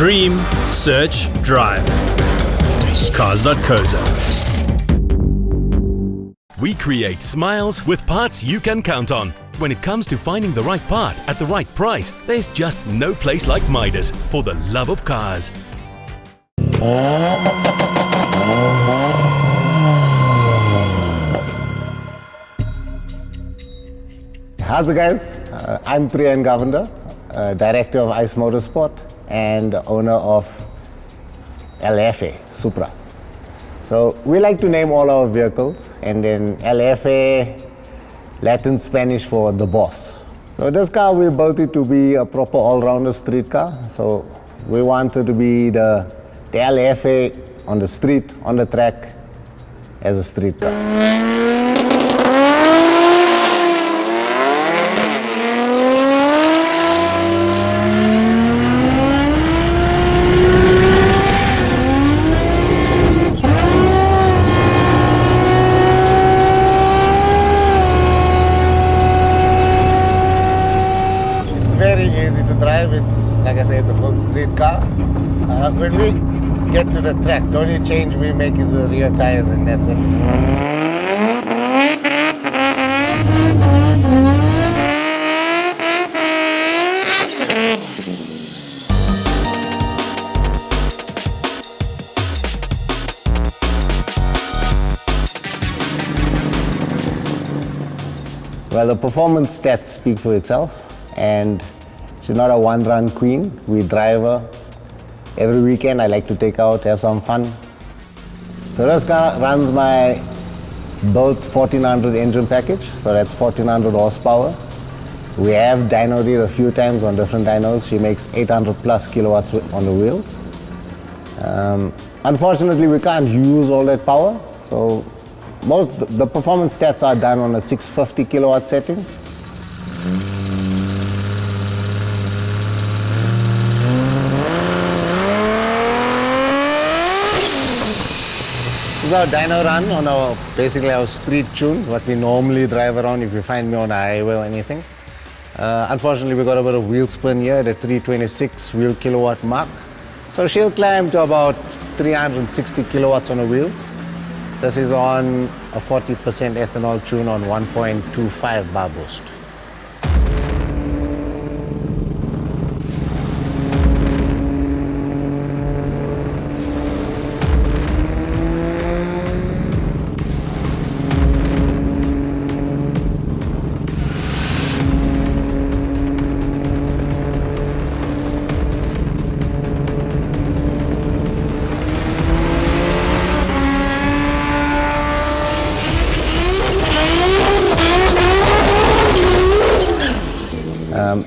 Dream, search, drive. Cars.co.za. We create smiles with parts you can count on. When it comes to finding the right part at the right price, there's just no place like Midas for the love of cars. How's it, guys? I'm Prean Govender, Director of ICE Motorsport and owner of Jefe Supra. So we like to name all our vehicles, and then Jefe, Latin Spanish for the boss. So this car, we built it to be a proper all-rounder street car. So we wanted to be the Jefe on the street, on the track, as a street car. Very easy to drive. It's, like I say, it's a full street car. When we get to the track, the only change we make is the rear tires, and that's it. Well, the performance stats speak for itself, and she's not a one-run queen. We drive her every weekend. I like to take out, have some fun. So this car runs my built 1400 engine package, so that's 1400 horsepower. We have dynoed it a few times on different dynos. She makes 800 plus kilowatts on the wheels. Unfortunately, we can't use all that power, so the performance stats are done on a 650 kilowatt settings. This is our dyno run on basically our street tune, what we normally drive around if you find me on a highway or anything. Unfortunately, we got a bit of wheel spin here at the 326 wheel kilowatt mark. So she'll climb to about 360 kilowatts on the wheels. This is on a 40% ethanol tune on 1.25 bar boost.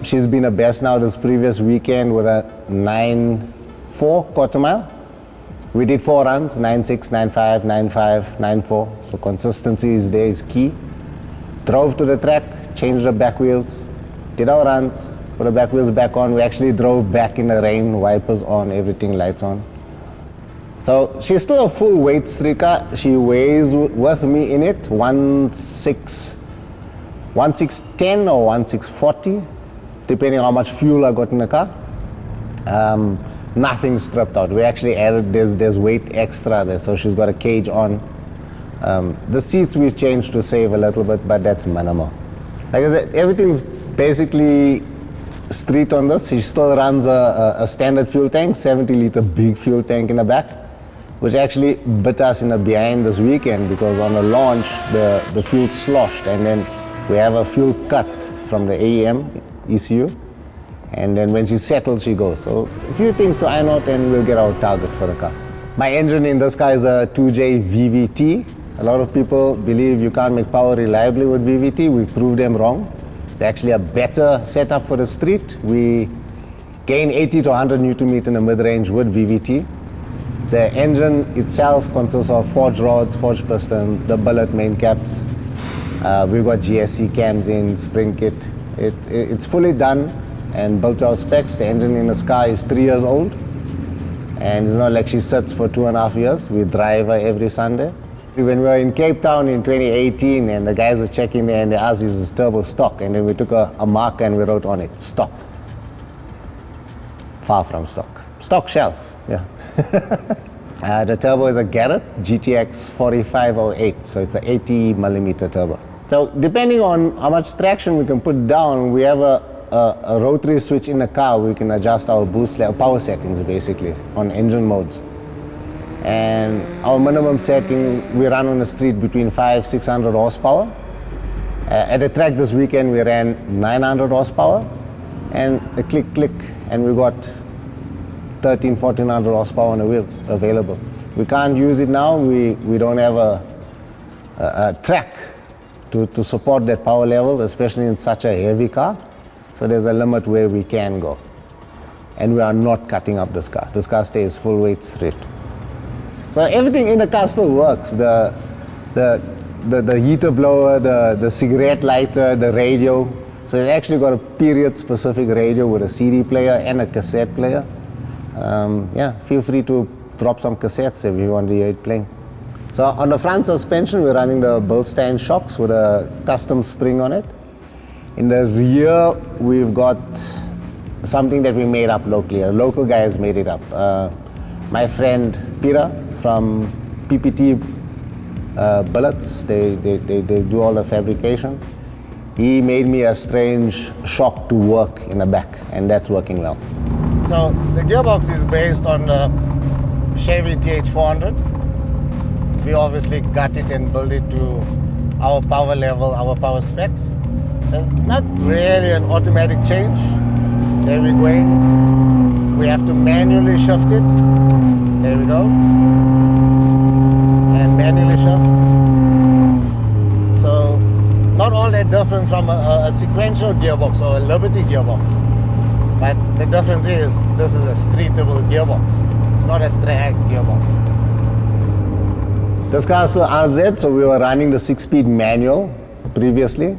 She's been a best now this previous weekend with a 9.4 quarter mile. We did 4 runs, 9.6, 9.5, 9.5, 9.4. So consistency is there, is key. Drove to the track, changed the back wheels, did our runs, put the back wheels back on. We actually drove back in the rain, wipers on, everything, lights on. So she's still a full weight street car. She weighs with me in it 1610 or 1640, depending on how much fuel I got in the car. Nothing's stripped out. We actually added, there's weight extra there, so she's got a cage on. The seats we've changed to save a little bit, but that's minimal. Like I said, everything's basically street on this. She still runs a standard fuel tank, 70-liter big fuel tank in the back, which actually bit us in the behind this weekend because on the launch, the fuel sloshed, and then we have a fuel cut from the AEM ECU, and then when she settles, she goes. So a few things to iron out, and we'll get our target for the car. My engine in this car is a 2J VVT. A lot of people believe you can't make power reliably with VVT. We proved them wrong. It's actually a better setup for the street. We gain 80 to 100 Newton meter in the mid-range with VVT. The engine itself consists of forged rods, forged pistons, the billet main caps. We've got GSC cams in, spring kit. It's fully done and built to our specs. The engine in this car is 3 years old, and it's not like she sits for 2.5 years. We drive her every Sunday. When we were in Cape Town in 2018, and the guys were checking there, and they asked, is this turbo stock? And then we took a marker and we wrote on it, stock. Far from stock. stock shelf, yeah. The turbo is a Garrett GTX 4508, so it's an 80 millimeter turbo. So depending on how much traction we can put down, we have a rotary switch in the car. We can adjust our boost level, power settings basically on engine modes. And our minimum setting, we run on the street between 500-600 horsepower. At the track this weekend, we ran 900 horsepower and a click, and we got 1,400 horsepower on the wheels available. We can't use it now. We don't have a track to support that power level, especially in such a heavy car. So there's a limit where we can go. And we are not cutting up this car. This car stays full weight straight. So everything in the car still works. The heater blower, the cigarette lighter, the radio. So it actually got a period specific radio with a CD player and a cassette player. Yeah, feel free to drop some cassettes if you want to hear it playing. So on the front suspension, we're running the Bilstein shocks with a custom spring on it. In the rear, we've got something that we made up locally. A local guy has made it up. My friend Pira from PPT Bullets, they do all the fabrication. He made me a strange shock to work in the back, and that's working well. So the gearbox is based on the Chevy TH400. We obviously got it and built it to our power level, our power specs. It's not really an automatic change. There we go. We have to manually shift it. There we go. And manually shift. So not all that different from a sequential gearbox or a Liberty gearbox. But the difference is this is a streetable gearbox. It's not a drag gearbox. This car is still RZ, so we were running the 6-speed manual previously.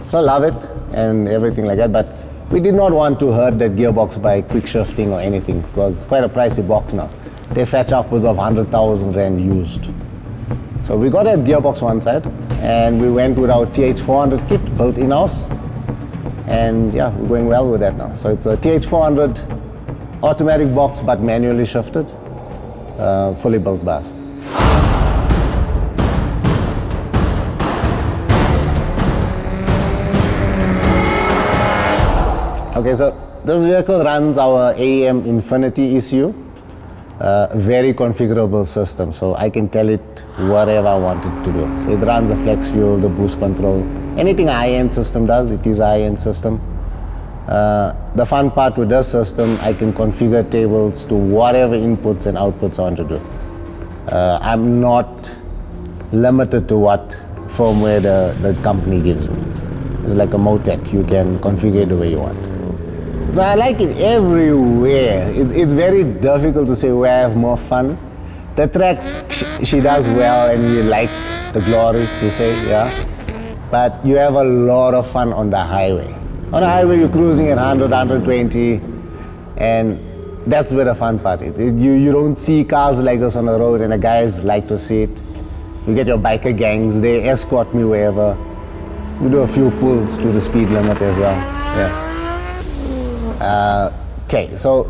So love it and everything like that, but we did not want to hurt that gearbox by quick shifting or anything because it's quite a pricey box now. They fetch upwards of 100,000 Rand used. So we got a gearbox one side and we went with our TH400 kit built in-house. And yeah, we're going well with that now. So it's a TH400 automatic box but manually shifted, fully built by us. Okay, so this vehicle runs our AEM Infinity ECU, very configurable system, so I can tell it whatever I want it to do. So it runs the flex fuel, the boost control, anything a high-end system does, it is a high-end system. The fun part with this system, I can configure tables to whatever inputs and outputs I want to do. I'm not limited to what firmware the company gives me. It's like a Motec, you can configure it the way you want. So I like it everywhere. It's very difficult to say where I have more fun. The track, she does well and you like the glory to say, yeah. But you have a lot of fun on the highway. On the highway, you're cruising at 100, 120, and that's where the fun part is. You don't see cars like this on the road, and the guys like to see it. You get your biker gangs, they escort me wherever. We do a few pulls to the speed limit as well, yeah. Okay, so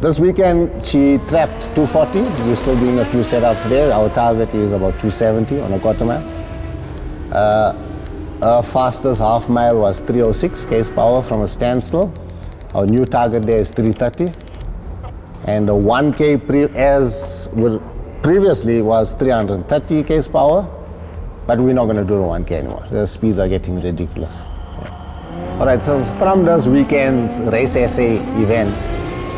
this weekend she trapped 240. We're still doing a few setups there. Our target is about 270 on a quarter mile. Our fastest half mile was 306 k's power from a standstill. Our new target there is 330. And the 1K previously was 330 k's power, but we're not going to do the 1K anymore. The speeds are getting ridiculous. All right, so from this weekend's race essay event,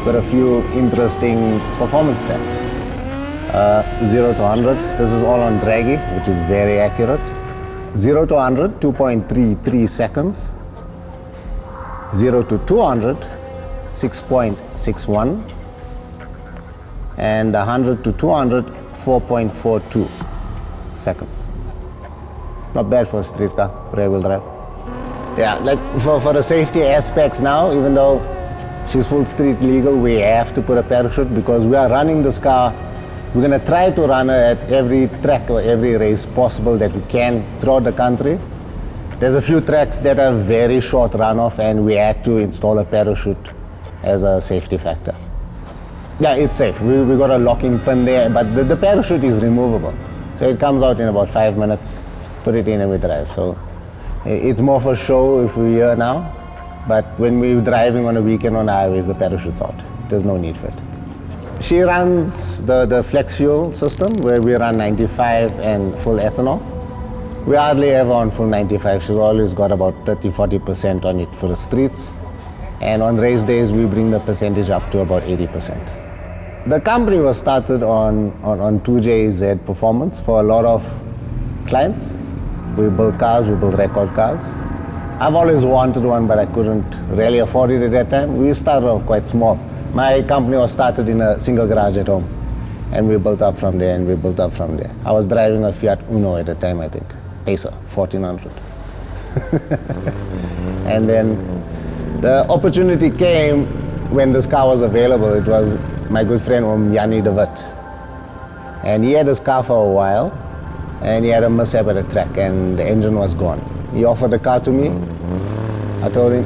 got a few interesting performance stats. 0 to 100, this is all on Draggy, which is very accurate. 0 to 100, 2.33 seconds. 0 to 200, 6.61. And 100 to 200, 4.42 seconds. Not bad for a street car, rear-wheel drive. Yeah, like for the safety aspects now, even though she's full street legal, we have to put a parachute because we are running this car. We're going to try to run her at every track or every race possible that we can throughout the country. There's a few tracks that are very short runoff and we had to install a parachute as a safety factor. Yeah, it's safe. We got a locking pin there, but the parachute is removable. So it comes out in about 5 minutes, put it in and we drive. So it's more for show if we're here now, but when we're driving on a weekend on the highways, the parachute's out. There's no need for it. She runs the flex fuel system where we run 95 and full ethanol. We hardly ever on full 95. She's always got about 30-40% on it for the streets. And on race days, we bring the percentage up to about 80%. The company was started on 2JZ performance for a lot of clients. We build cars, we build record cars. I've always wanted one, but I couldn't really afford it at that time. We started off quite small. My company was started in a single garage at home, and we built up from there, and we built up from there. I was driving a Fiat Uno at the time, I think, Pacer, 1400. And then the opportunity came when this car was available. It was my good friend Yanni de Wit. And he had his car for a while, and he had a mishap at the track, and the engine was gone. He offered the car to me. I told him,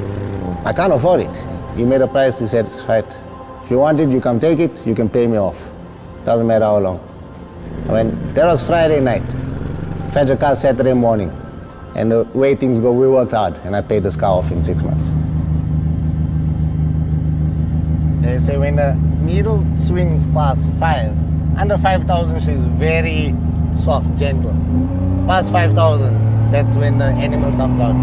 I can't afford it. He made a price. He said, right, if you want it, you come take it, you can pay me off. Doesn't matter how long. I went, that was Friday night. Fetch a car Saturday morning. And the way things go, we worked hard, and I paid this car off in 6 months. They say when the needle swings past 5, under 5,000 she's very soft, gentle. Past 5,000, that's when the animal comes out.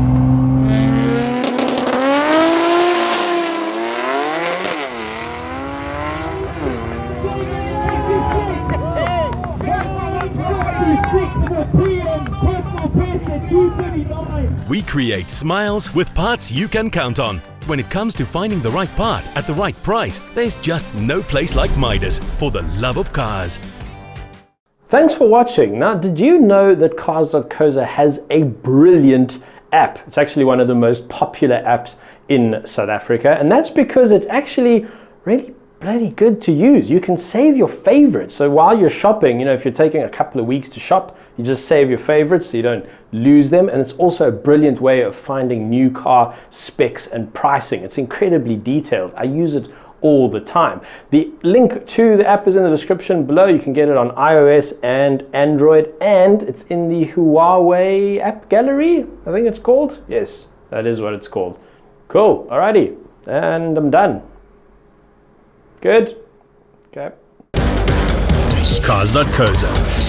We create smiles with parts you can count on. When it comes to finding the right part at the right price, there's just no place like Midas for the love of cars. Thanks for watching. Now, did you know that Cars.co.za has a brilliant app? It's actually one of the most popular apps in South Africa, and that's because it's actually really bloody good to use. You can save your favorites. So while you're shopping, if you're taking a couple of weeks to shop, you just save your favorites so you don't lose them. And it's also a brilliant way of finding new car specs and pricing. It's incredibly detailed. I use it all the time. The link to the app is in the description below. You can get it on iOS and Android, and it's in the Huawei app gallery, I think it's called. Yes, that is what it's called. Cool, alrighty, and I'm done. Good? Okay. Cars.co.za